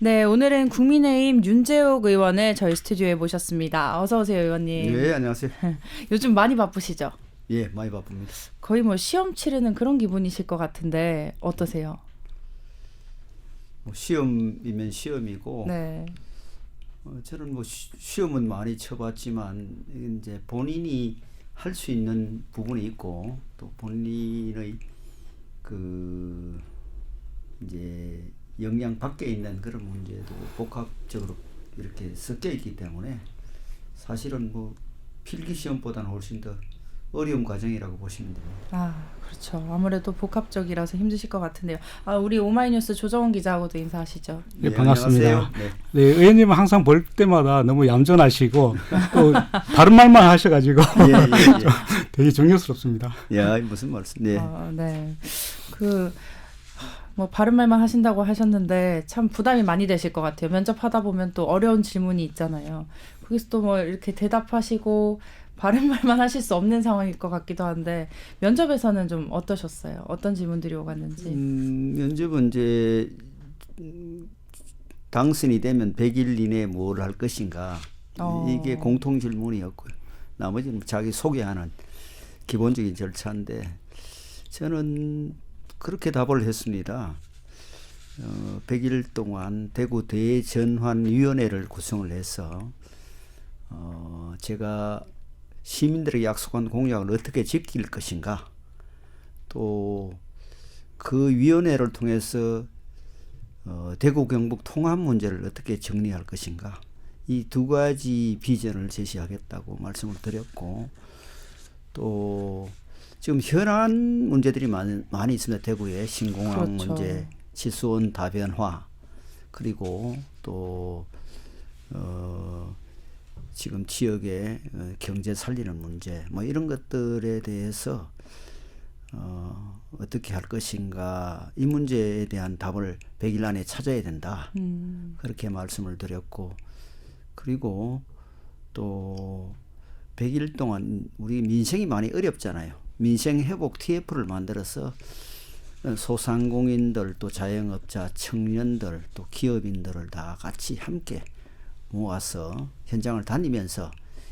네, 오늘은 국민의힘 윤재욱 의원을 저희 스튜디오에 모셨습니다. 어서 오세요, 의원님. 네, 안녕하세요. 요즘 많이 바쁘시죠? 예, 많이 바쁩니다. 거의 뭐 시험 치르는 그런 기분이실 것 같은데 어떠세요? 뭐 시험이면 시험이고, 네. 저는 뭐 시험은 많이 쳐봤지만 이제 본인이 할 수 있는 부분이 있고 또 본인의 그 이제 영향 밖에 있는 그런 문제도 복합적으로 이렇게 섞여 있기 때문에 사실은 뭐 필기 시험보다는 훨씬 더 어려운 과정이라고 보시면 됩니다. 아, 그렇죠. 아무래도 복합적이라서 힘드실 것 같은데요. 아, 우리 오마이뉴스 조정훈 기자하고도 인사하시죠. 네, 반갑습니다. 안녕하세요. 네, 의원님은 항상 볼 때마다 너무 얌전하시고 또 다른 말만 하셔가지고 되게 존경스럽습니다. 야, 무슨 말씀? 네. 네. 뭐 바른 말만 하신다고 하셨는데 참 부담이 많이 되실 것 같아요. 면접하다 보면 또 어려운 질문이 있잖아요. 거기서 또 뭐 이렇게 대답하시고 바른 말만 하실 수 없는 상황일 것 같기도 한데 면접에서는 좀 어떠셨어요? 어떤 질문들이 오갔는지. 면접은 이제 당선이 되면 100일 이내에 뭘 할 것인가 이게 공통 질문이었고요. 나머지는 자기 소개하는 기본적인 절차인데 저는 그렇게 답을 했습니다. 100일 동안 대구 대전환위원회를 구성을 해서 제가 시민들에게 약속한 공약을 어떻게 지킬 것인가, 또 그 위원회를 통해서 대구 경북 통합 문제를 어떻게 정리할 것인가, 이 두 가지 비전을 제시하겠다고 말씀을 드렸고, 또 지금 현안 문제들이 많이 있습니다. 대구에 신공항 그렇죠. 문제, 치수원 다변화, 그리고 또 지금 지역의 경제 살리는 문제, 뭐 이런 것들에 대해서 어떻게 할 것인가, 이 문제에 대한 답을 100일 안에 찾아야 된다. 그렇게 말씀을 드렸고, 그리고 또 100일 동안 우리 민생이 많이 어렵잖아요. 민생 회복 TF를 만들어서 소상공인들, 또 자영업자, 청년들, 또 기업인들을 다 같이 함께 모아서 현장을 다니면서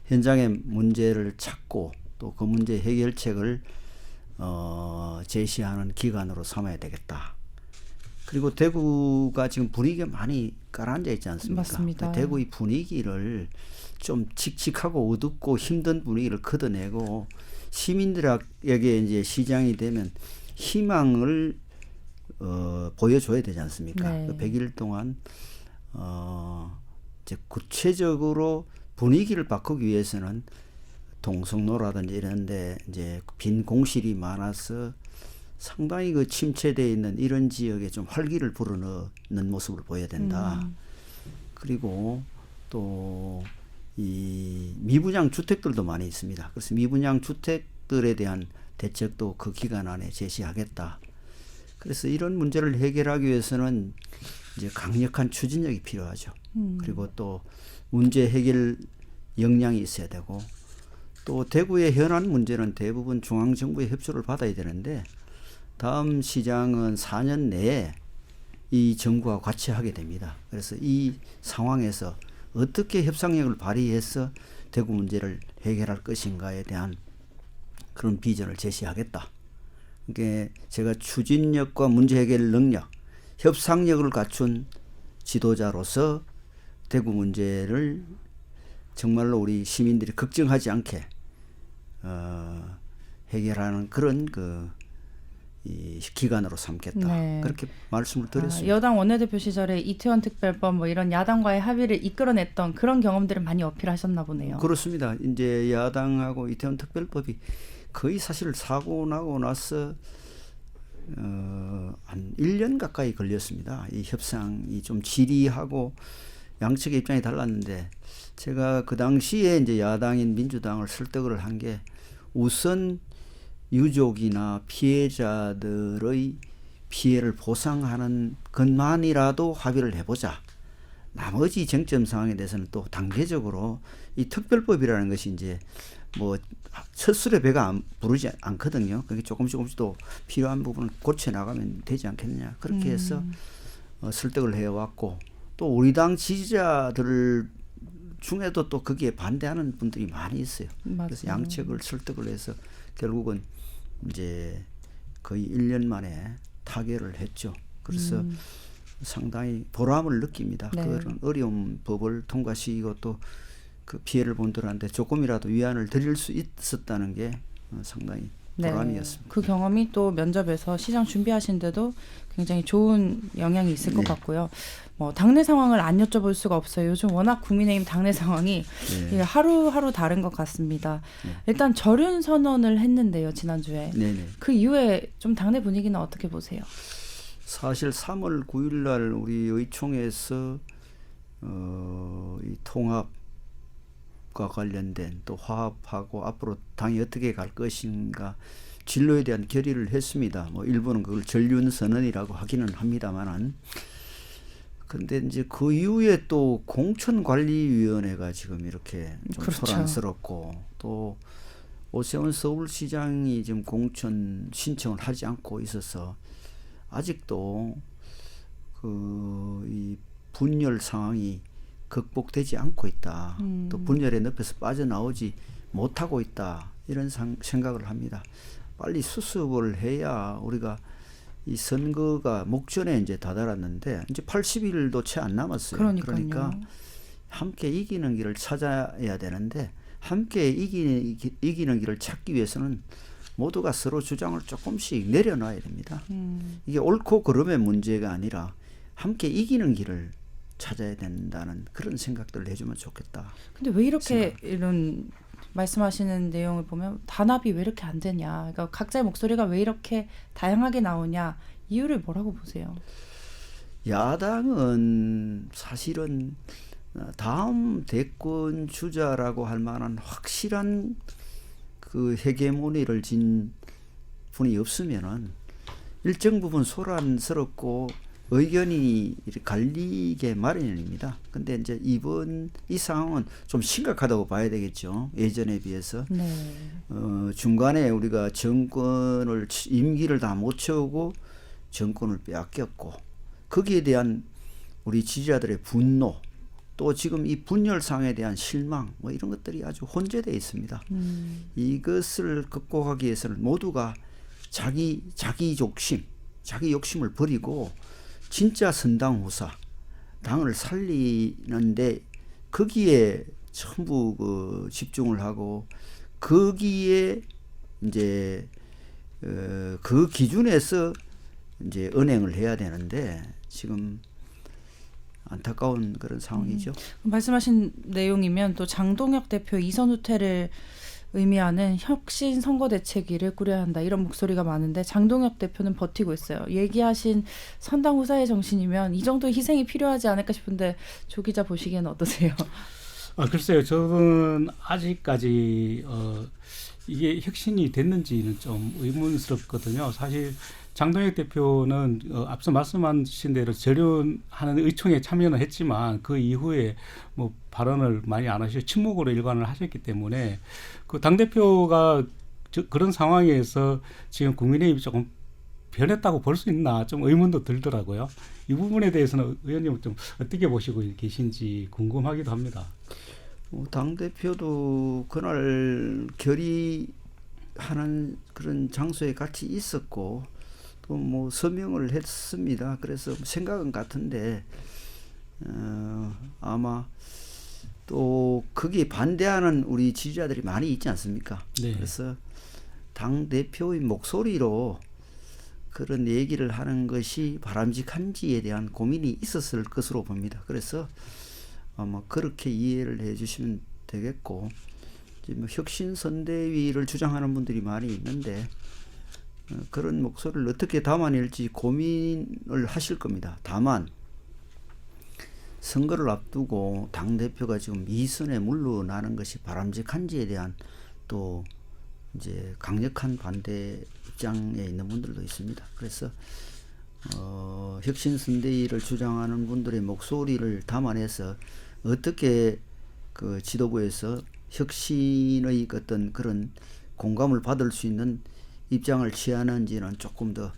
현장의 문제를 찾고 또 그 문제 해결책을 제시하는 기관으로 삼아야 되겠다. 그리고 대구가 지금 분위기가 많이 가라앉아 있지 않습니까? 맞습니다. 대구의 분위기를 좀 칙칙하고 어둡고 힘든 분위기를 걷어내고 시민들에게 이제 시장이 되면 희망을 보여줘야 되지 않습니까? 네. 100일 동안 이제 구체적으로 분위기를 바꾸기 위해서는 동성로라든지 이런데 이제 빈 공실이 많아서 상당히 그 침체되어 있는 이런 지역에 좀 활기를 불어넣는 모습을 보여야 된다. 그리고 또 이 미분양 주택들도 많이 있습니다. 그래서 미분양 주택들에 대한 대책도 그 기간 안에 제시하겠다. 그래서 이런 문제를 해결하기 위해서는 이제 강력한 추진력이 필요하죠. 그리고 또 문제 해결 역량이 있어야 되고, 또 대구의 현안 문제는 대부분 중앙정부의 협조를 받아야 되는데 다음 시장은 4년 내에 이 정부와 같이 하게 됩니다. 그래서 이 상황에서 어떻게 협상력을 발휘해서 대구 문제를 해결할 것인가에 대한 그런 비전을 제시하겠다. 그러니까 제가 추진력과 문제 해결 능력, 협상력을 갖춘 지도자로서 대구 문제를 정말로 우리 시민들이 걱정하지 않게 해결하는 그런 이 기간으로 삼겠다. 네. 그렇게 말씀을 드렸습니다. 여당 원내대표 시절에 이태원 특별법 뭐 이런 야당과의 합의를 이끌어냈던 그런 경험들을 많이 어필하셨나 보네요. 그렇습니다. 이제 야당하고 이태원 특별법이 거의 사실 사고 나고 나서 한 1년 가까이 걸렸습니다. 이 협상이 좀 지리하고 양측의 입장이 달랐는데 제가 그 당시에 이제 야당인 민주당을 설득을 한 게 우선 유족이나 피해자들의 피해를 보상하는 것만이라도 합의를 해보자. 나머지 쟁점 상황에 대해서는 또 단계적으로 이 특별법이라는 것이 이제 뭐 첫술에 배가 부르지 않거든요. 그게 조금씩 또 필요한 부분을 고쳐 나가면 되지 않겠느냐. 그렇게 해서 설득을 해왔고, 또 우리 당 지지자들 중에도 또 거기에 반대하는 분들이 많이 있어요. 맞아요. 그래서 양측을 설득을 해서 결국은 이제 거의 1년 만에 타결을 했죠. 그래서 상당히 보람을 느낍니다. 네. 그런 어려운 법을 통과시키고 또 그 피해를 본 분들한테 조금이라도 위안을 드릴 수 있었다는 게 상당히 보람이었습니다. 그 경험이 또 면접에서 시장 준비하시는데도 굉장히 좋은 영향이 있을 것 네. 같고요. 뭐 당내 상황을 안 여쭤볼 수가 없어요. 요즘 워낙 국민의힘 당내 상황이 네. 하루하루 다른 것 같습니다. 네. 일단 절윤 선언을 했는데요, 지난주에. 네네. 그 이후에 좀 당내 분위기는 어떻게 보세요? 사실 3월 9일 날 우리 의총에서 이 통합과 관련된 또 화합하고 앞으로 당이 어떻게 갈 것인가 진로에 대한 결의를 했습니다. 뭐 일부는 그걸 전륜 선언이라고 하기는 합니다만은 근데 이제 그 이후에 또 공천관리위원회가 지금 이렇게 좀 그렇죠. 소란스럽고 또 오세훈 서울시장이 지금 공천 신청을 하지 않고 있어서 아직도 이 분열 상황이 극복되지 않고 있다. 또 분열의 늪에서 빠져나오지 못하고 있다. 이런 생각을 합니다. 빨리 수습을 해야 우리가 이 선거가 목전에 이제 다다랐는데 이제 80일도 채 안 남았어요. 그러니까요. 그러니까 함께 이기는 길을 찾아야 되는데 함께 이기는 길을 찾기 위해서는 모두가 서로 주장을 조금씩 내려놔야 됩니다. 이게 옳고 그름의 문제가 아니라 함께 이기는 길을 찾아야 된다는 그런 생각들을 해주면 좋겠다. 근데 왜 이렇게 이런 말씀하시는 내용을 보면 단합이 왜 이렇게 안 되냐. 그러니까 각자의 목소리가 왜 이렇게 다양하게 나오냐. 이유를 뭐라고 보세요? 야당은 사실은 다음 대권 주자라고 할 만한 확실한 그 헤게모니를 진 분이 없으면은 일정 부분 소란스럽고 의견이 갈리게 마련입니다. 근데 이제 이번 이 상황은 좀 심각하다고 봐야 되겠죠. 예전에 비해서. 네. 중간에 우리가 정권을 임기를 다 못 채우고 정권을 빼앗겼고 거기에 대한 우리 지지자들의 분노 또 지금 이 분열 상황에 대한 실망 뭐 이런 것들이 아주 혼재되어 있습니다. 이것을 극복하기 위해서는 모두가 자기 욕심을 버리고 진짜 선당후사 당을 살리는데 거기에 전부 집중을 하고 거기에 이제 그 기준에서 이제 언행을 해야 되는데 지금 안타까운 그런 상황이죠. 말씀하신 내용이면 또 장동혁 대표 이선 후퇴를 의미하는 혁신 선거대책위를 꾸려야 한다 이런 목소리가 많은데 장동혁 대표는 버티고 있어요. 얘기하신 선당후사의 정신이면 이 정도 희생이 필요하지 않을까 싶은데 조 기자 보시기에는 어떠세요? 글쎄요. 저는 아직까지 이게 혁신이 됐는지는 좀 의문스럽거든요. 사실 장동혁 대표는 앞서 말씀하신 대로 절연하는 의총에 참여는 했지만 그 이후에 뭐 발언을 많이 안 하시고 침묵으로 일관을 하셨기 때문에 그 당대표가 그런 상황에서 지금 국민의힘이 조금 변했다고 볼 수 있나 좀 의문도 들더라고요. 이 부분에 대해서는 의원님은 좀 어떻게 보시고 계신지 궁금하기도 합니다. 당대표도 그날 결의하는 그런 장소에 같이 있었고 또 뭐 서명을 했습니다. 그래서 생각은 같은데 아마 또 거기에 반대하는 우리 지지자들이 많이 있지 않습니까? 네. 그래서 당대표의 목소리로 그런 얘기를 하는 것이 바람직한지에 대한 고민이 있었을 것으로 봅니다. 그래서 아마 그렇게 이해를 해주시면 되겠고 지금 혁신선대위를 주장하는 분들이 많이 있는데 그런 목소리를 어떻게 담아낼지 고민을 하실 겁니다. 다만 선거를 앞두고 당대표가 지금 이선에 물러나는 것이 바람직한지에 대한 또 이제 강력한 반대 입장에 있는 분들도 있습니다. 그래서 혁신선대위를 주장하는 분들의 목소리를 담아내서 어떻게 그 지도부에서 혁신의 어떤 그런 공감을 받을 수 있는 입장을 취하는지는 조금 더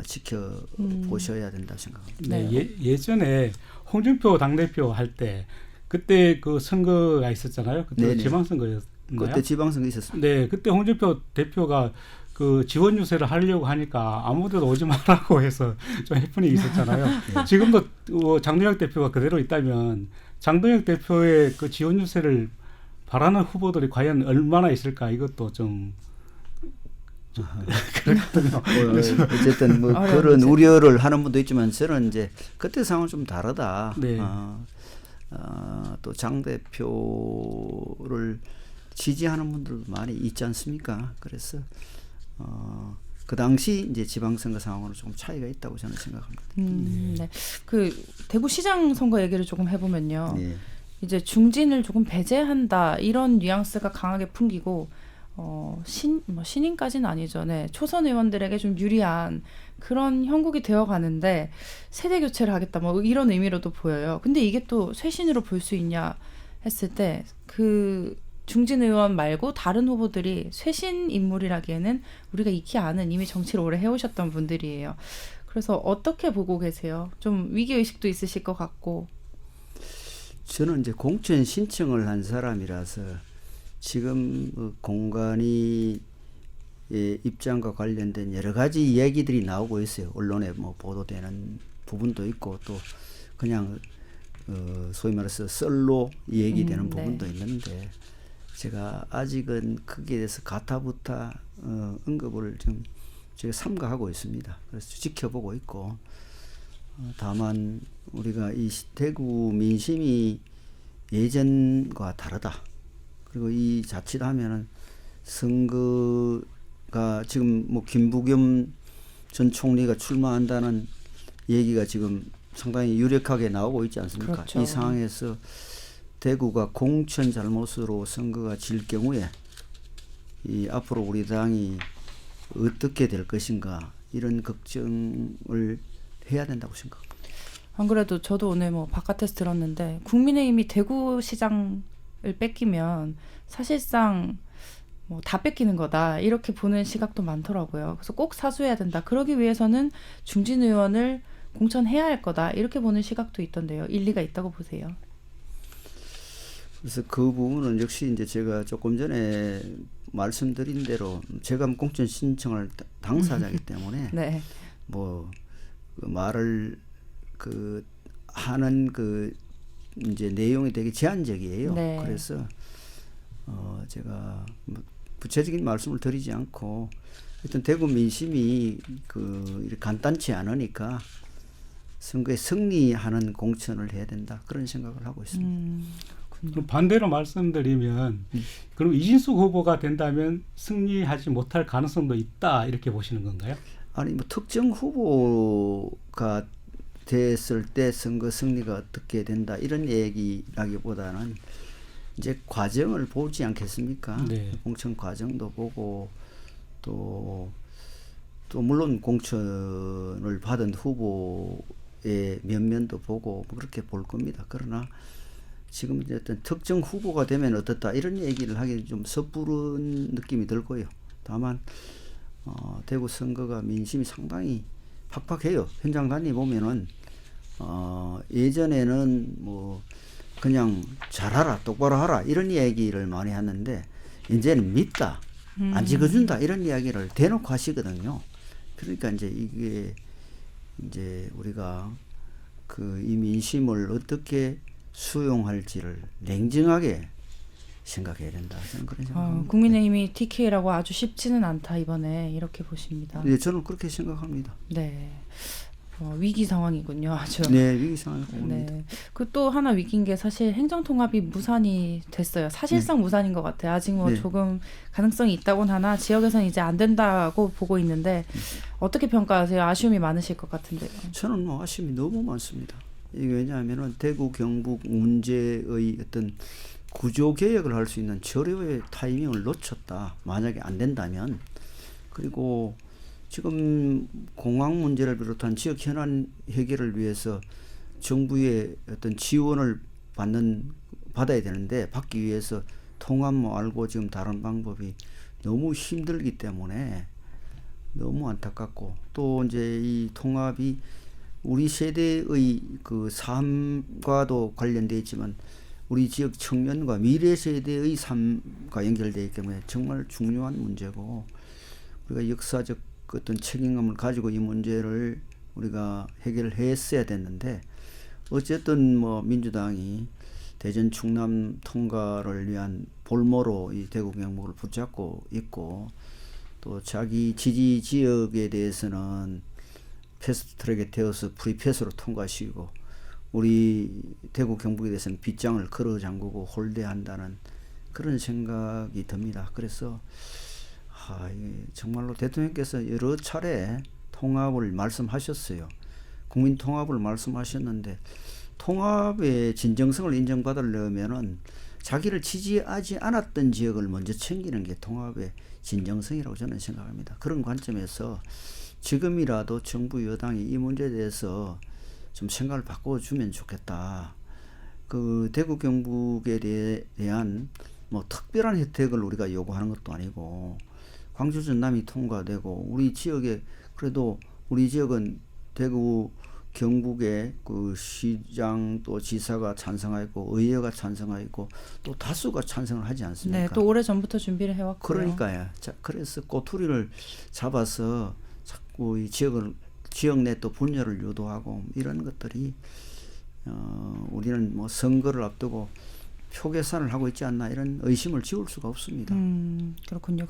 지켜보셔야 된다고 생각합니다. 네, 네. 예전에 홍준표 당대표 할 때 그때 그 선거가 있었잖아요. 그때 네네. 지방선거였나요? 그때 지방선거 있었습니다. 네, 그때 홍준표 대표가 그 지원 유세를 하려고 하니까 아무데도 오지 말라고 해서 좀 해프닝이 있었잖아요. 지금도 장동혁 대표가 그대로 있다면 장동혁 대표의 그 지원 유세를 바라는 후보들이 과연 얼마나 있을까 이것도 좀 그렇거든요. 어쨌든 뭐 어려운 그런 문제. 우려를 하는 분도 있지만 저는 이제 그때 상황은 좀 다르다. 네. 또 장 대표를 지지하는 분들도 많이 있지 않습니까? 그래서 그 당시 이제 지방선거 상황으로 조금 차이가 있다고 저는 생각합니다. 네. 그 대구시장 선거 얘기를 조금 해보면요. 네. 이제 중진을 조금 배제한다 이런 뉘앙스가 강하게 풍기고 신인까지는 아니죠. 네. 초선 의원들에게 좀 유리한 그런 형국이 되어 가는데 세대 교체를 하겠다 뭐 이런 의미로도 보여요. 근데 이게 또 쇄신으로 볼 수 있냐 했을 때 그 중진 의원 말고 다른 후보들이 쇄신 인물이라기에는 우리가 익히 아는 이미 정치를 오래 해오셨던 분들이에요. 그래서 어떻게 보고 계세요? 좀 위기 의식도 있으실 것 같고. 저는 이제 공천 신청을 한 사람이라서 지금 공간이 입장과 관련된 여러 가지 이야기들이 나오고 있어요. 언론에 뭐 보도되는 부분도 있고 또 그냥 소위 말해서 썰로 얘기되는 부분도 있는데 제가 아직은 거기에 대해서 가타부타 언급을 좀 제가 삼가하고 있습니다. 그래서 지켜보고 있고 다만 우리가 이 대구 민심이 예전과 다르다. 그리고 이 자칫하면은 선거가 지금 뭐 김부겸 전 총리가 출마한다는 얘기가 지금 상당히 유력하게 나오고 있지 않습니까? 그렇죠. 이 상황에서 대구가 공천 잘못으로 선거가 질 경우에 이 앞으로 우리 당이 어떻게 될 것인가 이런 걱정을 해야 된다고 생각합니다. 안 그래도 저도 오늘 뭐 바깥에서 들었는데 국민의힘이 대구시장을 뺏기면 사실상 뭐 다 뺏기는 거다 이렇게 보는 시각도 많더라고요. 그래서 꼭 사수해야 된다. 그러기 위해서는 중진 의원을 공천해야 할 거다 이렇게 보는 시각도 있던데요. 일리가 있다고 보세요? 그래서 그 부분은 역시 이제 제가 조금 전에 말씀드린 대로 제가 공천 신청을 당사자이기 때문에 네. 뭐 그 말을 그 하는 그 이제 내용이 되게 제한적이에요. 네. 그래서 제가 뭐 구체적인 말씀을 드리지 않고 하여튼 대구 민심이 그 이렇게 간단치 않으니까 선거에 승리하는 공천을 해야 된다 그런 생각을 하고 있습니다. 그럼 반대로 말씀드리면 그럼 이진숙 후보가 된다면 승리하지 못할 가능성도 있다 이렇게 보시는 건가요? 아니 뭐 특정 후보가 됐을 때 선거 승리가 어떻게 된다 이런 얘기라기보다는 이제 과정을 보지 않겠습니까? 네. 공천 과정도 보고 또 물론 공천을 받은 후보의 면면도 보고 뭐 그렇게 볼 겁니다. 그러나 지금 이제 어떤 특정 후보가 되면 어떻다 이런 얘기를 하기 좀 섣부른 느낌이 들고요. 다만 대구 선거가 민심이 상당히 팍팍해요. 현장 다녀보면은 예전에는 뭐 그냥 잘하라 똑바로 하라 이런 얘기를 많이 하는데 이제는 믿다 안 찍어준다 이런 이야기를 대놓고 하시거든요. 그러니까 이제 이게 이제 우리가 그 이 민심을 어떻게 수용할지를 냉정하게 생각해야 된다. 저는 그런 생각합니다. 국민의힘이 TK라고 아주 쉽지는 않다 이번에 이렇게 보십니다. 네, 저는 그렇게 생각합니다. 네. 위기 상황이군요. 아주. 네, 위기 상황이 옵니다. 네. 그 또 하나 위기인 게 사실 행정통합이 무산이 됐어요. 사실상 무산인 것 같아요. 아직 뭐 네. 조금 가능성이 있다고는 하나 지역에서는 이제 안 된다고 보고 있는데 어떻게 평가하세요? 아쉬움이 많으실 것 같은데요. 저는 뭐 아쉬움이 너무 많습니다. 이게 왜냐하면은 대구 경북 문제의 어떤 구조 개혁을 할 수 있는 절호의 타이밍을 놓쳤다. 만약에 안 된다면 그리고 지금 공항 문제를 비롯한 지역 현안 해결을 위해서 정부의 어떤 지원을 받아야 되는데 받기 위해서 통합 뭐 알고 지금 다른 방법이 너무 힘들기 때문에 너무 안타깝고 또 이제 이 통합이 우리 세대의 그 삶과도 관련되어 있지만 우리 지역 청년과 미래 세대의 삶과 연결되어 있기 때문에 정말 중요한 문제고 우리가 역사적 어떤 책임감을 가지고 이 문제를 우리가 해결했어야 됐는데 어쨌든 뭐 민주당이 대전 충남 통과를 위한 볼모로 이 대구 경북을 붙잡고 있고 또 자기 지지 지역에 대해서는 패스트트랙에 되어서 프리패스로 통과시키고 우리 대구 경북에 대해서는 빗장을 걸어 잠그고 홀대한다는 그런 생각이 듭니다. 그래서 이게 정말로 대통령께서 여러 차례 통합을 말씀하셨어요. 국민 통합을 말씀하셨는데 통합의 진정성을 인정받으려면은 자기를 지지하지 않았던 지역을 먼저 챙기는 게 통합의 진정성이라고 저는 생각합니다. 그런 관점에서 지금이라도 정부 여당이 이 문제에 대해서 좀 생각을 바꿔주면 좋겠다. 그 대구 경북에 대한 뭐 특별한 혜택을 우리가 요구하는 것도 아니고 광주 전남이 통과되고 우리 지역에 그래도 우리 지역은 대구 경북의 그 시장 또 지사가 찬성하고 의회가 찬성하고 또 다수가 찬성을 하지 않습니까? 네, 또 오래 전부터 준비를 해왔고요. 그러니까요. 자, 그래서 꼬투리를 잡아서 자꾸 이 지역 내 또 분열을 유도하고 이런 것들이 우리는 뭐 선거를 앞두고 표 계산을 하고 있지 않나 이런 의심을 지울 수가 없습니다. 그렇군요.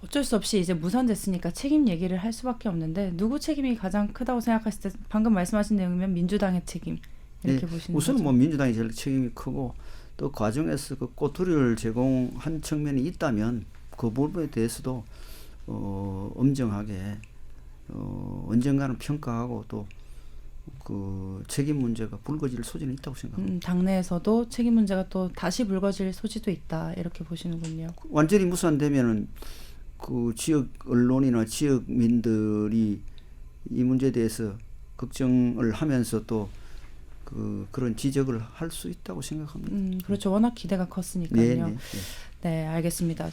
어쩔 수 없이 이제 무산됐으니까 책임 얘기를 할 수밖에 없는데 누구 책임이 가장 크다고 생각하실 때 방금 말씀하신 내용이면 민주당의 책임 이렇게 보시는 우선 거죠? 뭐 민주당이 제일 책임이 크고 또 과정에서 그 꼬투리를 제공한 측면이 있다면 그 부분에 대해서도 엄정하게 언젠가는 평가하고 또 그 책임 문제가 불거질 소지는 있다고 생각합니다. 당내에서도 책임 문제가 또 다시 불거질 소지도 있다 이렇게 보시는군요. 완전히 무산되면은 그 지역 언론이나 지역민들이 이 문제에 대해서 걱정을 하면서 또 그런 지적을 할 수 있다고 생각합니다. 그렇죠. 워낙 기대가 컸으니까요. 네. 네, 알겠습니다.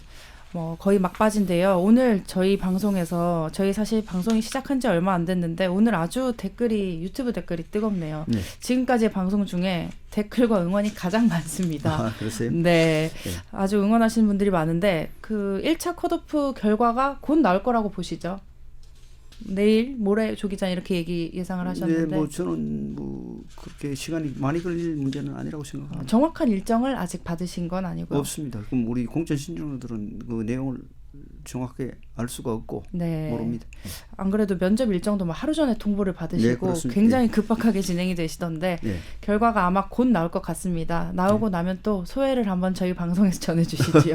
거의 막바지인데요. 오늘 저희 방송에서 저희 사실 방송이 시작한 지 얼마 안 됐는데 오늘 아주 유튜브 댓글이 뜨겁네요. 네. 지금까지의 방송 중에 댓글과 응원이 가장 많습니다. 그러세요? 네. 아주 응원하시는 분들이 많은데 그 1차 컷오프 결과가 곧 나올 거라고 보시죠? 내일, 모레 조 기자 이렇게 예상을 하셨는데. 네, 뭐 저는 뭐 그렇게 시간이 많이 걸릴 문제는 아니라고 생각합니다. 정확한 일정을 아직 받으신 건 아니고요. 없습니다. 그럼 우리 공천 신청자들은 그 내용을 정확하게 알 수가 없고 네. 모릅니다. 안 그래도 면접 일정도 막 하루 전에 통보를 받으시고 네, 굉장히 급박하게 진행이 되시던데 네. 결과가 아마 곧 나올 것 같습니다. 나오고 나면 또 소회를 한번 저희 방송에서 전해주시지요.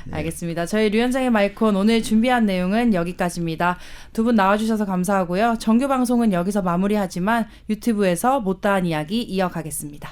네. 알겠습니다. 저희 류현장의 마이콘 오늘 준비한 내용은 여기까지입니다. 두 분 나와주셔서 감사하고요. 정규 방송은 여기서 마무리하지만 유튜브에서 못다한 이야기 이어가겠습니다.